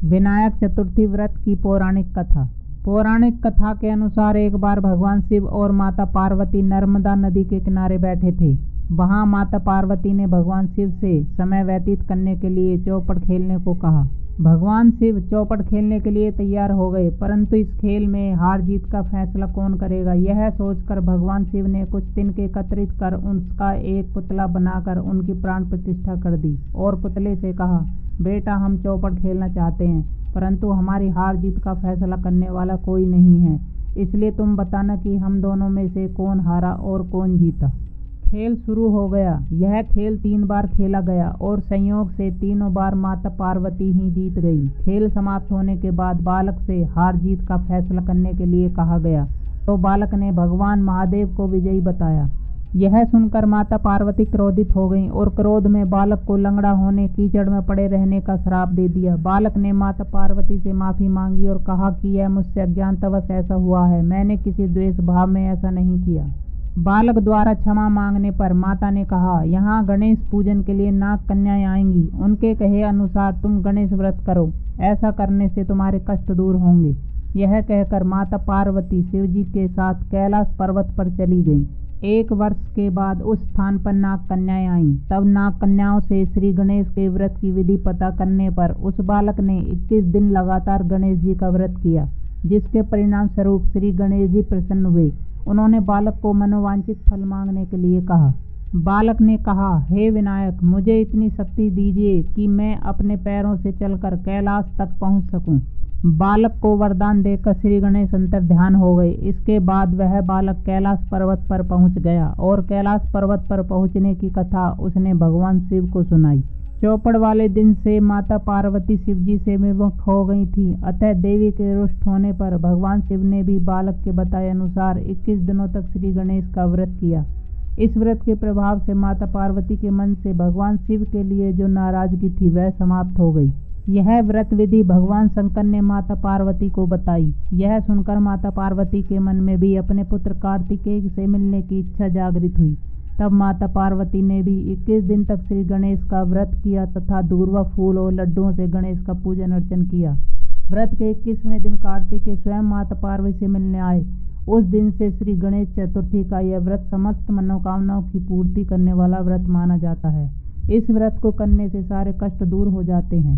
विनायक चतुर्थी व्रत की पौराणिक कथा। पौराणिक कथा के अनुसार एक बार भगवान शिव और माता पार्वती नर्मदा नदी के किनारे बैठे थे। वहां माता पार्वती ने भगवान शिव से समय व्यतीत करने के लिए चौपड़ खेलने को कहा। भगवान शिव चौपड़ खेलने के लिए तैयार हो गए, परंतु इस खेल में हार जीत का फैसला कौन करेगा, यह सोचकर भगवान शिव ने कुछ तिनके एकत्रित कर उसका एक पुतला बनाकर उनकी प्राण प्रतिष्ठा कर दी और पुतले से कहा, बेटा, हम चौपड़ खेलना चाहते हैं, परंतु हमारी हार जीत का फैसला करने वाला कोई नहीं है, इसलिए तुम बताना कि हम दोनों में से कौन हारा और कौन जीता। खेल शुरू हो गया। यह खेल 3 बार खेला गया और संयोग से तीनों बार माता पार्वती ही जीत गई। खेल समाप्त होने के बाद बालक से हार जीत का फैसला करने के लिए कहा गया, तो बालक ने भगवान महादेव को विजयी बताया। यह सुनकर माता पार्वती क्रोधित हो गईं और क्रोध में बालक को लंगड़ा होने, कीचड़ में पड़े रहने का श्राप दे दिया। बालक ने माता पार्वती से माफी मांगी और कहा कि यह मुझसे अज्ञानवश ऐसा हुआ है, मैंने किसी द्वेष भाव में ऐसा नहीं किया। बालक द्वारा क्षमा मांगने पर माता ने कहा, यहाँ गणेश पूजन के लिए नाग कन्याएं आएंगी, उनके कहे अनुसार तुम गणेश व्रत करो, ऐसा करने से तुम्हारे कष्ट दूर होंगे। यह कहकर माता पार्वती शिवजी के साथ कैलाश पर्वत पर चली गईं। 1 वर्ष के बाद उस स्थान पर नाग कन्याएं आईं। तब नाग कन्याओं से श्री गणेश के व्रत की विधि पता करने पर उस बालक ने 21 दिन लगातार गणेश जी का व्रत किया, जिसके परिणाम स्वरूप श्री गणेश जी प्रसन्न हुए। उन्होंने बालक को मनोवांछित फल मांगने के लिए कहा। बालक ने कहा, हे विनायक, मुझे इतनी शक्ति दीजिए कि मैं अपने पैरों से चलकर कैलाश तक पहुंच सकूं। बालक को वरदान देकर श्री गणेश अंतर्ध्यान हो गए। इसके बाद वह बालक कैलाश पर्वत पर पहुंच गया और कैलाश पर्वत पर पहुंचने की कथा उसने भगवान शिव को सुनाई। चौपड़ वाले दिन से माता पार्वती शिवजी से विमुख हो गई थी, अतः देवी के रुष्ट होने पर भगवान शिव ने भी बालक के बताए अनुसार 21 दिनों तक श्री गणेश का व्रत किया। इस व्रत के प्रभाव से माता पार्वती के मन से भगवान शिव के लिए जो नाराजगी थी वह समाप्त हो गई। यह व्रत विधि भगवान शंकर ने माता पार्वती को बताई। यह सुनकर माता पार्वती के मन में भी अपने पुत्र कार्तिकेय से मिलने की इच्छा जागृत हुई। तब माता पार्वती ने भी 21 दिन तक श्री गणेश का व्रत किया तथा दूर्वा फूल और लड्डुओं से गणेश का पूजन अर्चन किया। व्रत के 21वें दिन कार्तिकेय स्वयं माता पार्वती से मिलने आए। उस दिन से श्री गणेश चतुर्थी का यह व्रत समस्त मनोकामनाओं की पूर्ति करने वाला व्रत माना जाता है। इस व्रत को करने से सारे कष्ट दूर हो जाते हैं।